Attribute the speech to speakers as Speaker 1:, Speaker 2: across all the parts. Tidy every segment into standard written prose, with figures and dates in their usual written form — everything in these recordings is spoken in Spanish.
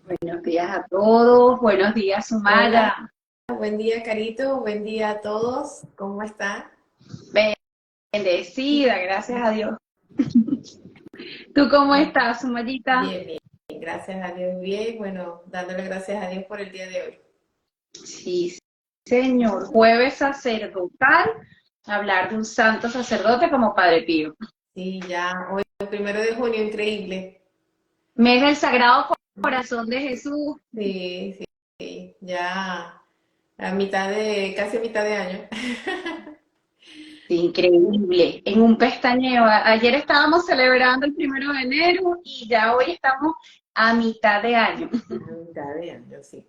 Speaker 1: Buenos días a todos, buenos días,
Speaker 2: Hola,
Speaker 1: Sumaya.
Speaker 2: buen día, Carito, buen día a todos. ¿Cómo están?
Speaker 1: Bendecida, gracias a Dios. ¿Tú cómo estás, Sumayita?
Speaker 2: Bien, bien, gracias a Dios, bien. Bueno, dándole gracias a Dios por el día de hoy.
Speaker 1: Sí, señor. Jueves sacerdotal, hablar de un santo sacerdote como Padre Pío.
Speaker 2: Sí, ya hoy, el 1 de junio, increíble.
Speaker 1: Mes del Sagrado Corazón de Jesús.
Speaker 2: Sí, sí, sí, ya casi a mitad de año.
Speaker 1: Increíble, en un pestañeo. Ayer estábamos celebrando el 1 de enero y ya hoy estamos a mitad de año.
Speaker 2: A mitad de año, sí.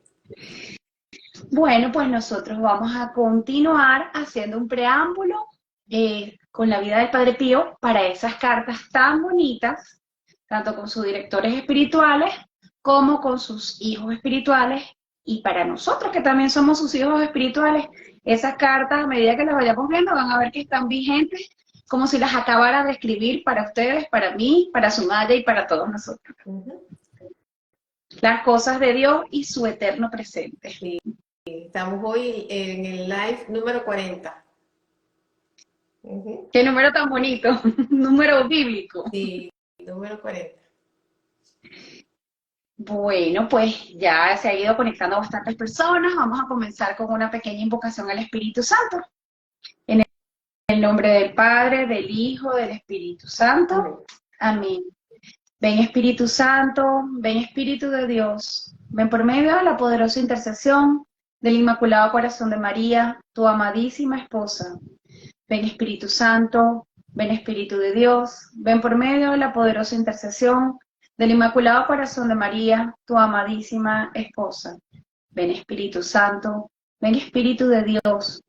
Speaker 1: Bueno, pues nosotros vamos a continuar haciendo un preámbulo con la vida del Padre Pío para esas cartas tan bonitas, tanto con sus directores espirituales como con sus hijos espirituales y para nosotros que también somos sus hijos espirituales, esas cartas a medida que las vayamos viendo van a ver que están vigentes como si las acabara de escribir para ustedes, para mí, para Sumaya y para todos nosotros.
Speaker 2: Ujú.
Speaker 1: Las cosas de Dios y su eterno presente.
Speaker 2: Sí, estamos hoy en el live número 40. Ujú.
Speaker 1: Qué número tan bonito, número bíblico.
Speaker 2: Sí, número 40.
Speaker 1: Bueno, pues ya se ha ido conectando bastantes personas. Vamos a comenzar con una pequeña invocación al Espíritu Santo. En el nombre del Padre, del Hijo, del Espíritu
Speaker 2: Amén.
Speaker 1: Santo. Amén. Ven Espíritu Santo, ven Espíritu de Dios. Ven por medio de la poderosa intercesión del Inmaculado Corazón de María, tu amadísima esposa. Ven Espíritu Santo, ven Espíritu de Dios, ven por medio de la poderosa intercesión del Inmaculado Corazón de María, tu amadísima esposa. Ven Espíritu Santo, ven Espíritu de Dios,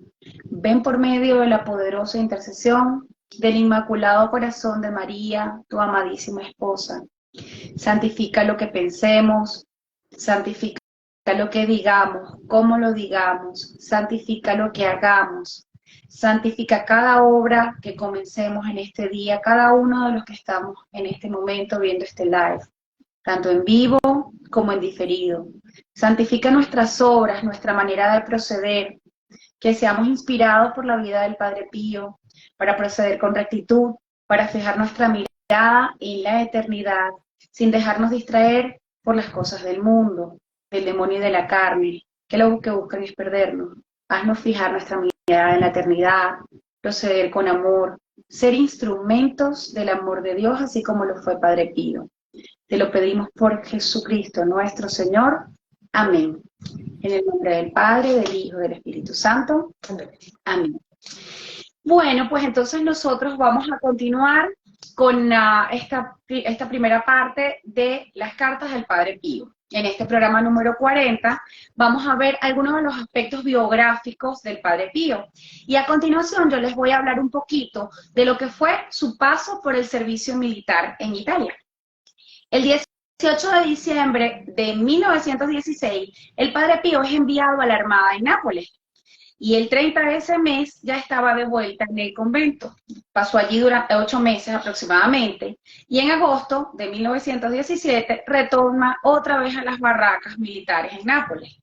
Speaker 1: ven por medio de la poderosa intercesión del Inmaculado Corazón de María, tu amadísima esposa. Santifica lo que pensemos, santifica lo que digamos, cómo lo digamos, santifica lo que hagamos, santifica cada obra que comencemos en este día, cada uno de los que estamos en este momento viendo este live, tanto en vivo como en diferido. Santifica nuestras obras, nuestra manera de proceder, que seamos inspirados por la vida del Padre Pío, para proceder con rectitud, para fijar nuestra mirada en la eternidad, sin dejarnos distraer por las cosas del mundo, del demonio y de la carne, que lo que buscan es perdernos. Haznos fijar nuestra mirada en la eternidad, proceder con amor, ser instrumentos del amor de Dios, así como lo fue Padre Pío. Te lo pedimos por Jesucristo, nuestro Señor. Amén. En el nombre del Padre, del Hijo, del Espíritu Santo.
Speaker 2: Amén.
Speaker 1: Amén. Bueno, pues entonces nosotros vamos a continuar con esta primera parte de las cartas del Padre Pío. En este programa número 40 vamos a ver algunos de los aspectos biográficos del Padre Pío. Y a continuación yo les voy a hablar un poquito de lo que fue su paso por el servicio militar en Italia. El 18 de diciembre de 1916, el Padre Pío es enviado a la Armada en Nápoles y el 30 de ese mes ya estaba de vuelta en el convento. Pasó allí durante 8 meses aproximadamente y en agosto de 1917 retorna otra vez a las barracas militares en Nápoles.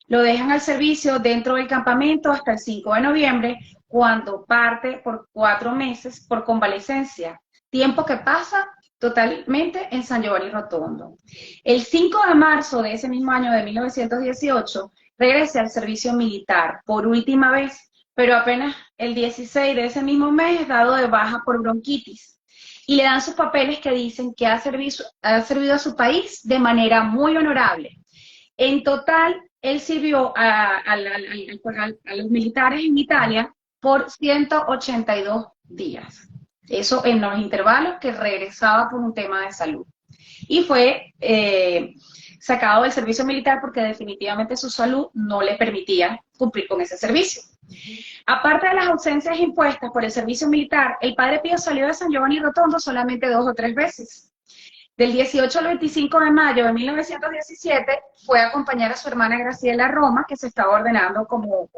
Speaker 1: Lo dejan al servicio dentro del campamento hasta el 5 de noviembre, cuando parte por 4 meses por convalecencia, tiempo que pasa totalmente en San Giovanni Rotondo. El 5 de marzo de ese mismo año de 1918, regrese al servicio militar por última vez, pero apenas el 16 de ese mismo mes es dado de baja por bronquitis. Y le dan sus papeles que dicen que ha servido a su país de manera muy honorable. En total, él sirvió a los militares en Italia por 182 días. Eso en los intervalos que regresaba por un tema de salud. Y fue sacado del servicio militar porque definitivamente su salud no le permitía cumplir con ese servicio. Aparte de las ausencias impuestas por el servicio militar, el Padre Pío salió de San Giovanni Rotondo solamente 2 o 3 veces. Del 18 al 25 de mayo de 1917 fue a acompañar a su hermana Graciela a Roma, que se estaba ordenando como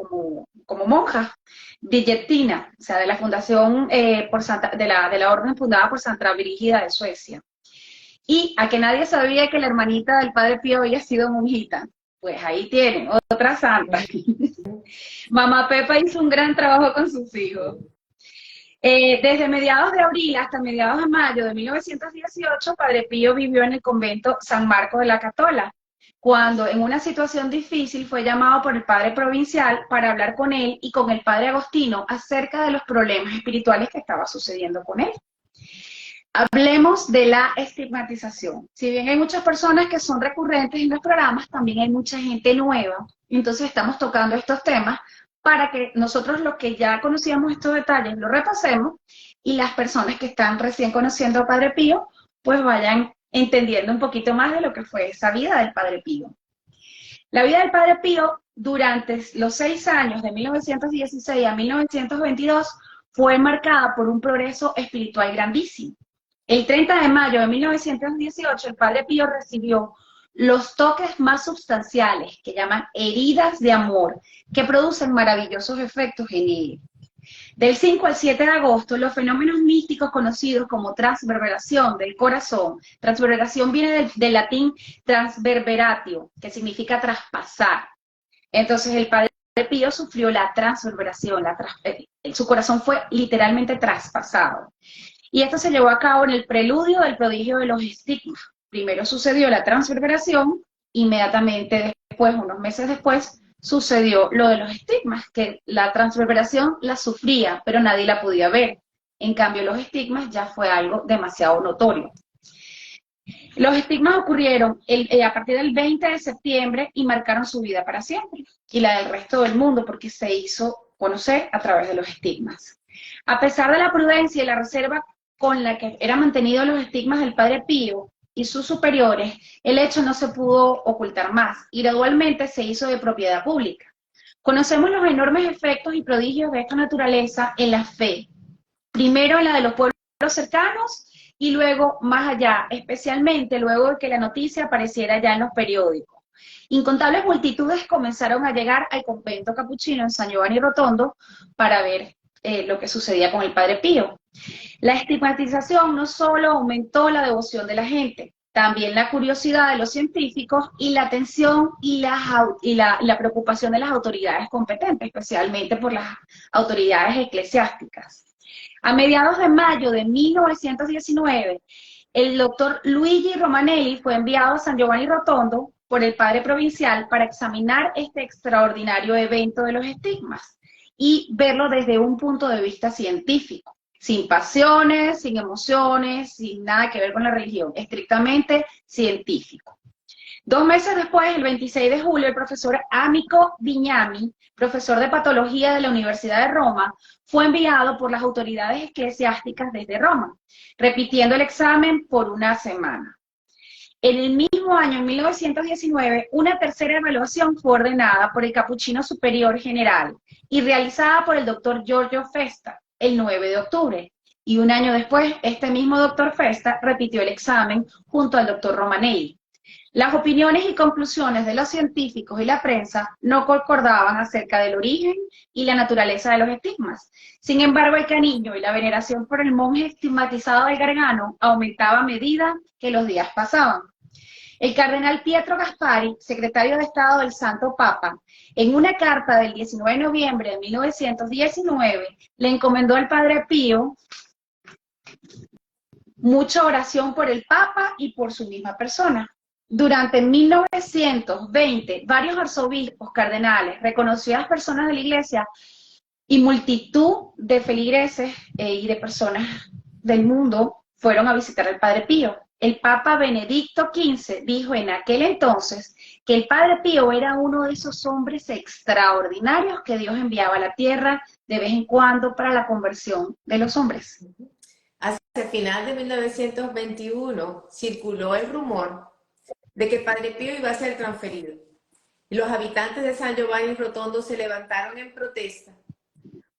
Speaker 1: monja billettina, o sea, de la fundación de la orden fundada por Santa Brígida de Suecia. Y a que nadie sabía que la hermanita del Padre Pío había sido monjita. Pues ahí tienen, otra santa. Mamá Pepa hizo un gran trabajo con sus hijos. Desde mediados de abril hasta mediados de mayo de 1918, Padre Pío vivió en el convento San Marcos de la Catola, cuando en una situación difícil fue llamado por el padre provincial para hablar con él y con el padre Agostino acerca de los problemas espirituales que estaba sucediendo con él. Hablemos de la estigmatización. Si bien hay muchas personas que son recurrentes en los programas, también hay mucha gente nueva. Entonces estamos tocando estos temas para que nosotros los que ya conocíamos estos detalles lo repasemos y las personas que están recién conociendo a Padre Pío pues vayan entendiendo un poquito más de lo que fue esa vida del Padre Pío. La vida del Padre Pío durante los 6 años de 1916 a 1922 fue marcada por un progreso espiritual grandísimo. El 30 de mayo de 1918 el Padre Pío recibió los toques más substanciales, que llaman heridas de amor, que producen maravillosos efectos en él. Del 5 al 7 de agosto, los fenómenos místicos conocidos como transverberación del corazón, transverberación viene del latín transverberatio, que significa traspasar. Entonces el Padre Pío sufrió la transverberación, su corazón fue literalmente traspasado. Y esto se llevó a cabo en el preludio del prodigio de los estigmas. Primero sucedió la transverberación, inmediatamente después, unos meses después, sucedió lo de los estigmas, que la transverberación la sufría, pero nadie la podía ver. En cambio, los estigmas ya fue algo demasiado notorio. Los estigmas ocurrieron a partir del 20 de septiembre y marcaron su vida para siempre, y la del resto del mundo, porque se hizo conocer a través de los estigmas. A pesar de la prudencia y la reserva con la que eran mantenidos los estigmas del Padre Pío y sus superiores, el hecho no se pudo ocultar más y gradualmente se hizo de propiedad pública. Conocemos los enormes efectos y prodigios de esta naturaleza en la fe, primero en la de los pueblos cercanos y luego más allá, especialmente luego de que la noticia apareciera ya en los periódicos. Incontables multitudes comenzaron a llegar al convento capuchino en San Giovanni Rotondo para ver lo que sucedía con el Padre Pío. La estigmatización no solo aumentó la devoción de la gente, también la curiosidad de los científicos y la atención y la preocupación de las autoridades competentes, especialmente por las autoridades eclesiásticas. A mediados de mayo de 1919, el doctor Luigi Romanelli fue enviado a San Giovanni Rotondo por el padre provincial para examinar este extraordinario evento de los estigmas y verlo desde un punto de vista científico, sin pasiones, sin emociones, sin nada que ver con la religión, estrictamente científico. 2 meses después, el 26 de julio, el profesor Amico Bignami, profesor de patología de la Universidad de Roma, fue enviado por las autoridades eclesiásticas desde Roma, repitiendo el examen por una semana. En el mismo año, en 1919, una tercera evaluación fue ordenada por el capuchino superior general y realizada por el doctor Giorgio Festa el 9 de octubre. Y un año después, este mismo doctor Festa repitió el examen junto al doctor Romanelli. Las opiniones y conclusiones de los científicos y la prensa no concordaban acerca del origen y la naturaleza de los estigmas. Sin embargo, el cariño y la veneración por el monje estigmatizado del Gargano aumentaba a medida que los días pasaban. El cardenal Pietro Gaspari, secretario de Estado del Santo Papa, en una carta del 19 de noviembre de 1919, le encomendó al Padre Pío mucha oración por el Papa y por su misma persona. Durante 1920, varios arzobispos, cardenales, reconocidas personas de la Iglesia y multitud de feligreses y de personas del mundo fueron a visitar al Padre Pío. El Papa Benedicto XV dijo en aquel entonces que el Padre Pío era uno de esos hombres extraordinarios que Dios enviaba a la tierra de vez en cuando para la conversión de los hombres.
Speaker 2: Hacia el final de 1921 circuló el rumor de que el Padre Pío iba a ser transferido. Y los habitantes de San Giovanni Rotondo se levantaron en protesta.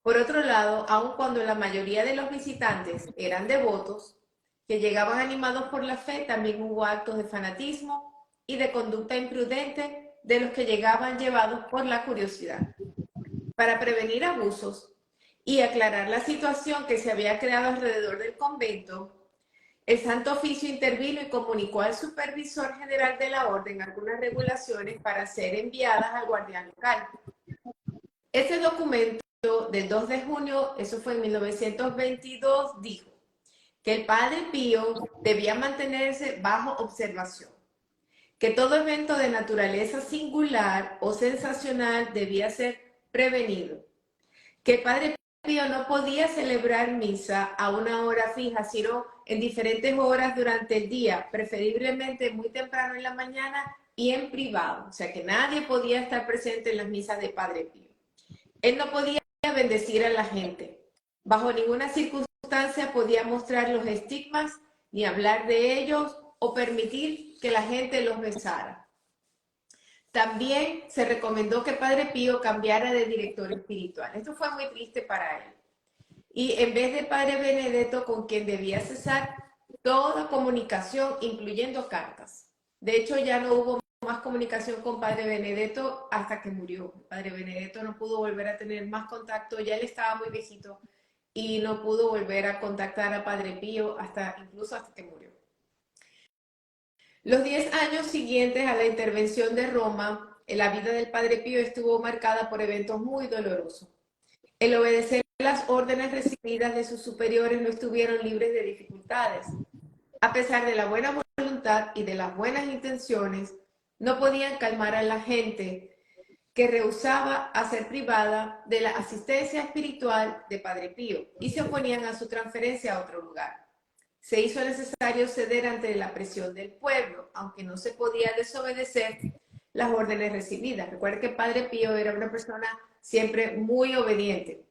Speaker 2: Por otro lado, aun cuando la mayoría de los visitantes eran devotos, que llegaban animados por la fe, también hubo actos de fanatismo y de conducta imprudente de los que llegaban llevados por la curiosidad. Para prevenir abusos y aclarar la situación que se había creado alrededor del convento, El Santo Oficio intervino y comunicó al supervisor general de la orden algunas regulaciones para ser enviadas al guardián local. Ese documento del 2 de junio, eso fue en 1922, dijo que el Padre Pío debía mantenerse bajo observación, que todo evento de naturaleza singular o sensacional debía ser prevenido, que el Padre Pío no podía celebrar misa a una hora fija, sino en diferentes horas durante el día, preferiblemente muy temprano en la mañana y en privado, o sea que nadie podía estar presente en las misas de Padre Pío. Él no podía bendecir a la gente. Bajo ninguna circunstancia podía mostrar los estigmas, ni hablar de ellos o permitir que la gente los besara. También se recomendó que Padre Pío cambiara de director espiritual. Esto fue muy triste para él. Y en vez de Padre Benedetto, con quien debía cesar toda comunicación, incluyendo cartas. De hecho, ya no hubo más comunicación con Padre Benedetto hasta que murió. Padre Benedetto no pudo volver a tener más contacto, ya él estaba muy viejito y no pudo volver a contactar a Padre Pío incluso hasta que murió. Los 10 años siguientes a la intervención de Roma, la vida del Padre Pío estuvo marcada por eventos muy dolorosos. El obedecer las órdenes recibidas de sus superiores no estuvieron libres de dificultades. A pesar de la buena voluntad y de las buenas intenciones, no podían calmar a la gente que rehusaba a ser privada de la asistencia espiritual de Padre Pío y se oponían a su transferencia a otro lugar. Se hizo necesario ceder ante la presión del pueblo, aunque no se podía desobedecer las órdenes recibidas. Recuerden que Padre Pío era una persona siempre muy obediente.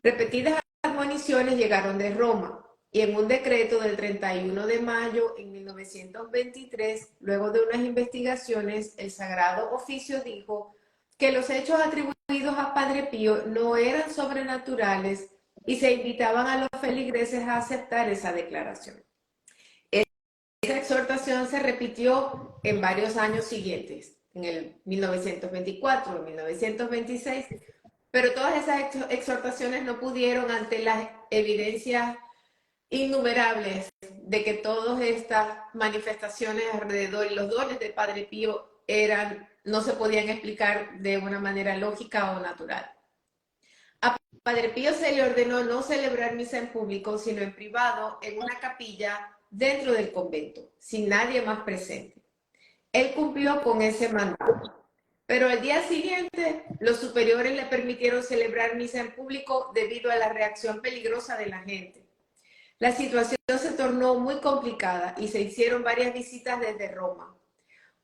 Speaker 2: Repetidas admoniciones llegaron de Roma y en un decreto del 31 de mayo en 1923, luego de unas investigaciones, el Sagrado Oficio dijo que los hechos atribuidos a Padre Pío no eran sobrenaturales y se invitaban a los feligreses a aceptar esa declaración. Esa exhortación se repitió en varios años siguientes, en el 1924, en 1926, pero todas esas exhortaciones no pudieron ante las evidencias innumerables de que todas estas manifestaciones alrededor y los dones de Padre Pío no se podían explicar de una manera lógica o natural. A Padre Pío se le ordenó no celebrar misa en público, sino en privado, en una capilla dentro del convento, sin nadie más presente. Él cumplió con ese mandato. Pero al día siguiente, los superiores le permitieron celebrar misa en público debido a la reacción peligrosa de la gente. La situación se tornó muy complicada y se hicieron varias visitas desde Roma.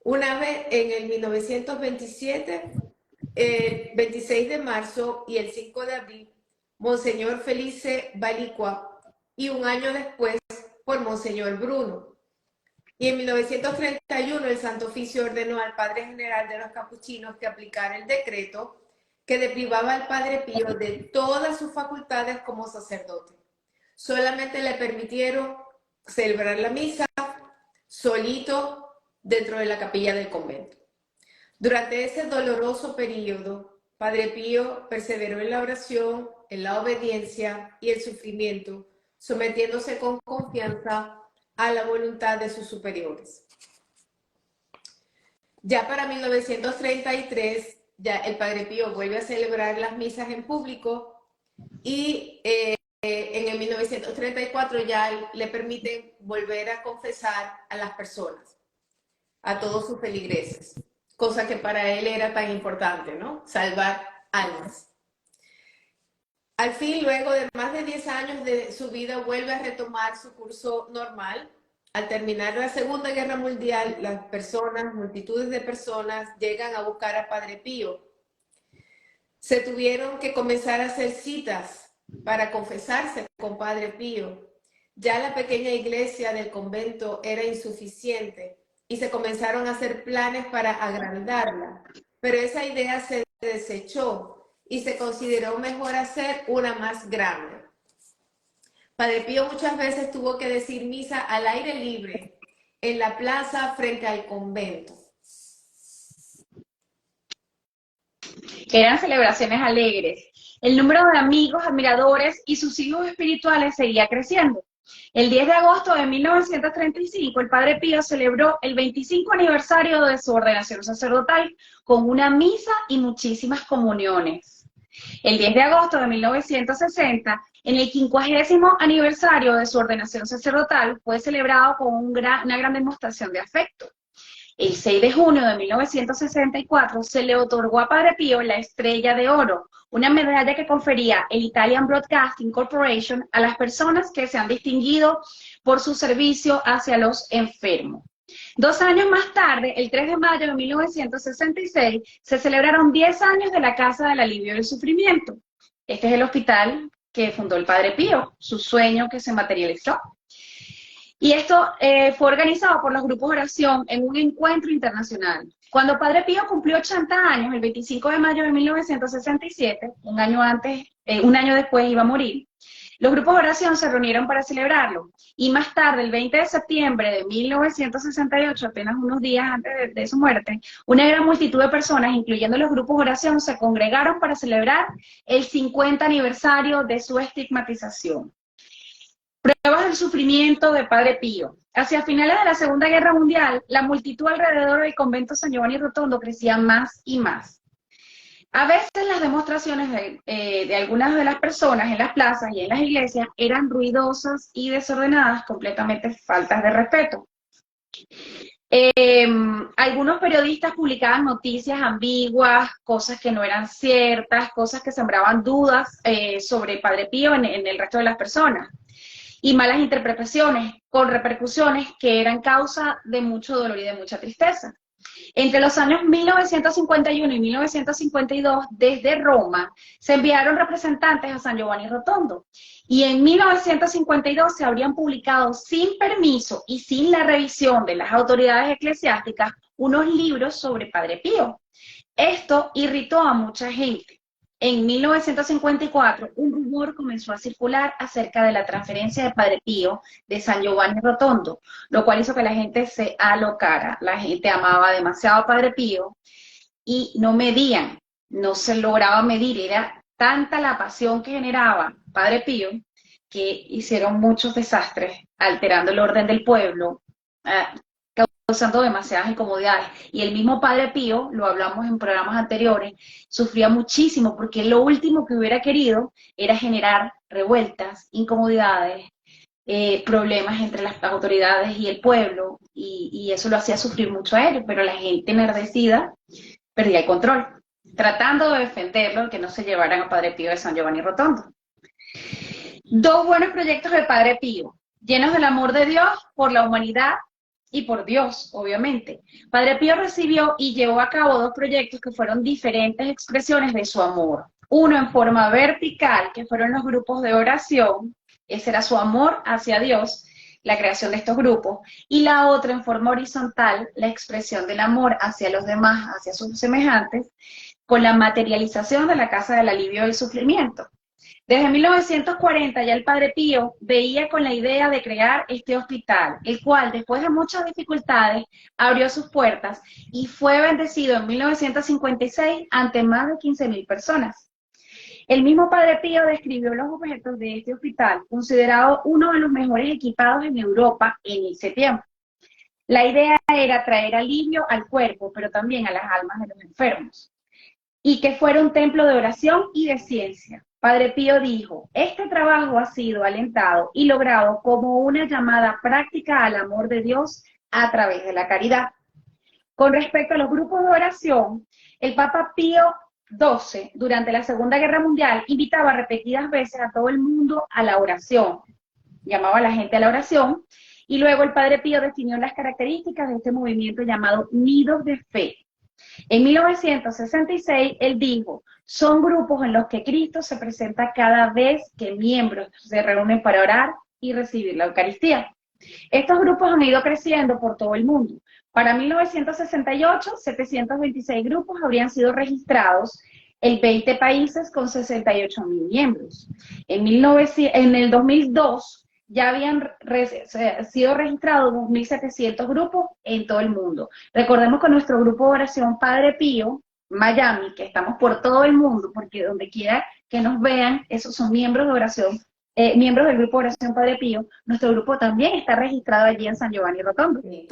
Speaker 2: Una vez en el 1927, el 26 de marzo y el 5 de abril, Monseñor Felice Balicua, y un año después por Monseñor Bruno. Y en 1931 el Santo Oficio ordenó al Padre General de los Capuchinos que aplicara el decreto que deprivaba al Padre Pío de todas sus facultades como sacerdote. Solamente le permitieron celebrar la misa solito dentro de la capilla del convento. Durante ese doloroso periodo, Padre Pío perseveró en la oración, en la obediencia y el sufrimiento, sometiéndose con confianza a la voluntad de sus superiores. Ya para 1933, ya el Padre Pío vuelve a celebrar las misas en público y en el 1934 ya le permiten volver a confesar a las personas, a todos sus feligreses, cosa que para él era tan importante, ¿no? Salvar almas. Al fin, luego de más de 10 años de su vida, vuelve a retomar su curso normal. Al terminar la Segunda Guerra Mundial, las personas, multitudes de personas, llegan a buscar a Padre Pío. Se tuvieron que comenzar a hacer citas para confesarse con Padre Pío. Ya la pequeña iglesia del convento era insuficiente y se comenzaron a hacer planes para agrandarla, pero esa idea se desechó y se consideró mejor hacer una más grande. Padre Pío muchas veces tuvo que decir misa al aire libre, en la plaza frente al convento.
Speaker 1: Eran celebraciones alegres. El número de amigos, admiradores y sus hijos espirituales seguía creciendo. El 10 de agosto de 1935, el Padre Pío celebró el 25 aniversario de su ordenación sacerdotal con una misa y muchísimas comuniones. El 10 de agosto de 1960, en el 50º aniversario de su ordenación sacerdotal, fue celebrado con una gran demostración de afecto. El 6 de junio de 1964 se le otorgó a Padre Pío la Estrella de Oro, una medalla que confería el Italian Broadcasting Corporation a las personas que se han distinguido por su servicio hacia los enfermos. 2 años más tarde, el 3 de mayo de 1966, se celebraron 10 años de la Casa del Alivio del Sufrimiento. Este es el hospital que fundó el Padre Pío, su sueño que se materializó. Y esto fue organizado por los grupos de oración en un encuentro internacional. Cuando Padre Pío cumplió 80 años, el 25 de mayo de 1967, un año después iba a morir, los grupos de oración se reunieron para celebrarlo. Y más tarde, el 20 de septiembre de 1968, apenas unos días antes de su muerte, una gran multitud de personas, incluyendo los grupos de oración, se congregaron para celebrar el 50 aniversario de su estigmatización. Pruebas del sufrimiento de Padre Pío. Hacia finales de la Segunda Guerra Mundial, la multitud alrededor del convento San Giovanni Rotondo crecía más y más. A veces las demostraciones de algunas de las personas en las plazas y en las iglesias eran ruidosas y desordenadas, completamente faltas de respeto. Algunos periodistas publicaban noticias ambiguas, cosas que no eran ciertas, cosas que sembraban dudas sobre Padre Pío en el resto de las personas. Y malas interpretaciones, con repercusiones que eran causa de mucho dolor y de mucha tristeza. Entre los años 1951 y 1952, desde Roma, se enviaron representantes a San Giovanni Rotondo. Y en 1952 se habrían publicado sin permiso y sin la revisión de las autoridades eclesiásticas unos libros sobre Padre Pío. Esto irritó a mucha gente. En 1954, un rumor comenzó a circular acerca de la transferencia de Padre Pío de San Giovanni Rotondo, lo cual hizo que la gente se alocara. La gente amaba demasiado a Padre Pío y no medían, no se lograba medir. Era tanta la pasión que generaba Padre Pío que hicieron muchos desastres, alterando el orden del pueblo, causando demasiadas incomodidades. Y el mismo Padre Pío, lo hablamos en programas anteriores, sufría muchísimo porque lo último que hubiera querido era generar revueltas, incomodidades, problemas entre las autoridades y el pueblo, y eso lo hacía sufrir mucho a él, pero la gente enardecida perdía el control, tratando de defenderlo, que no se llevaran a Padre Pío de San Giovanni Rotondo. 2 buenos proyectos de Padre Pío, llenos del amor de Dios por la humanidad y por Dios, obviamente. Padre Pío recibió y llevó a cabo 2 proyectos que fueron diferentes expresiones de su amor. Uno en forma vertical, que fueron los grupos de oración, ese era su amor hacia Dios, la creación de estos grupos, y la otra en forma horizontal, la expresión del amor hacia los demás, hacia sus semejantes, con la materialización de la Casa del Alivio del Sufrimiento. Desde 1940 ya el Padre Pío veía con la idea de crear este hospital, el cual después de muchas dificultades abrió sus puertas y fue bendecido en 1956 ante más de 15.000 personas. El mismo Padre Pío describió los objetos de este hospital, considerado uno de los mejores equipados en Europa en ese tiempo. La idea era traer alivio al cuerpo, pero también a las almas de los enfermos, y que fuera un templo de oración y de ciencia. Padre Pío dijo, este trabajo ha sido alentado y logrado como una llamada práctica al amor de Dios a través de la caridad. Con respecto a los grupos de oración, el Papa Pío XII, durante la Segunda Guerra Mundial, invitaba repetidas veces a todo el mundo a la oración. Llamaba a la gente a la oración, y luego el Padre Pío definió las características de este movimiento llamado Nidos de Fe. En 1966, él dijo, son grupos en los que Cristo se presenta cada vez que miembros se reúnen para orar y recibir la Eucaristía. Estos grupos han ido creciendo por todo el mundo. Para 1968, 726 grupos habrían sido registrados en 20 países con 68.000 miembros. En el 2002, ya habían sido registrados 2.700 grupos en todo el mundo. Recordemos que nuestro grupo de oración Padre Pío, Miami, que estamos por todo el mundo, porque donde quiera que nos vean, esos son miembros de oración miembros del grupo Oración Padre Pío, nuestro grupo también está registrado allí en San Giovanni Rotondo.
Speaker 2: Y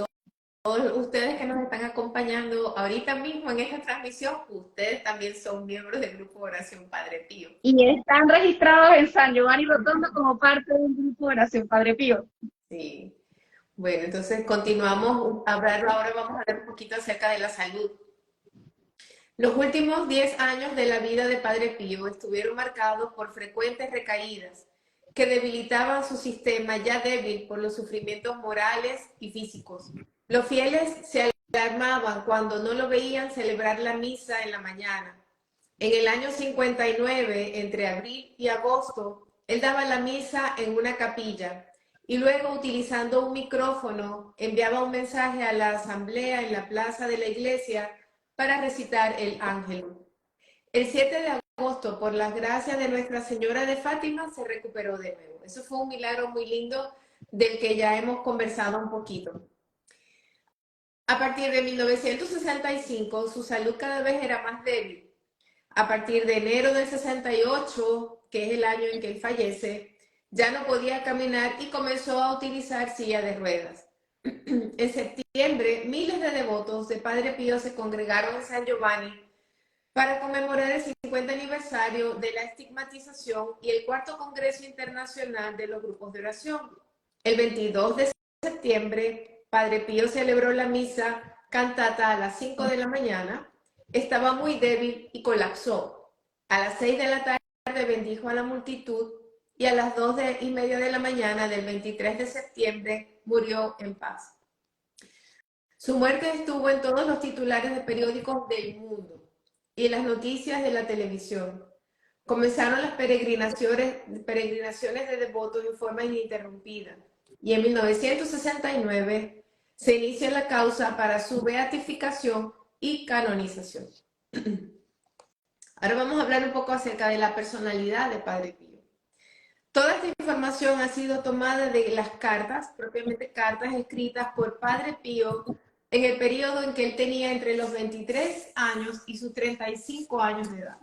Speaker 2: todos ustedes que nos están acompañando ahorita mismo en esta transmisión, ustedes también son miembros del grupo Oración Padre Pío.
Speaker 1: Y están registrados en San Giovanni Rotondo como parte del grupo Oración Padre Pío.
Speaker 2: Sí. Bueno, entonces continuamos a hablar, ahora vamos a hablar un poquito acerca de la salud. Los últimos 10 años de la vida de Padre Pío estuvieron marcados por frecuentes recaídas que debilitaban su sistema ya débil por los sufrimientos morales y físicos. Los fieles se alarmaban cuando no lo veían celebrar la misa en la mañana. En el año 59, entre abril y agosto, él daba la misa en una capilla y luego, utilizando un micrófono, enviaba un mensaje a la asamblea en la plaza de la iglesia para recitar el Ángel. El 7 de agosto, por las gracias de Nuestra Señora de Fátima, se recuperó de nuevo. Eso fue un milagro muy lindo del que ya hemos conversado un poquito. A partir de 1965, su salud cada vez era más débil. A partir de enero del 68, que es el año en que él fallece, ya no podía caminar y comenzó a utilizar silla de ruedas. En septiembre, miles de devotos de Padre Pío se congregaron en San Giovanni para conmemorar el 50 aniversario de la estigmatización y el cuarto Congreso Internacional de los Grupos de Oración. El 22 de septiembre, Padre Pío celebró la misa cantata a las 5 de la mañana. Estaba muy débil y colapsó. A las 6 de la tarde bendijo a la multitud y a las 2:30 de la mañana del 23 de septiembre murió en paz. Su muerte estuvo en todos los titulares de periódicos del mundo y en las noticias de la televisión. Comenzaron las peregrinaciones de devotos en forma ininterrumpida y en 1969 se inicia la causa para su beatificación y canonización. Ahora vamos a hablar un poco acerca de la personalidad de Padre Pío. Toda esta información ha sido tomada de las cartas, propiamente cartas escritas por Padre Pío en el periodo en que él tenía entre los 23 años y sus 35 años de edad.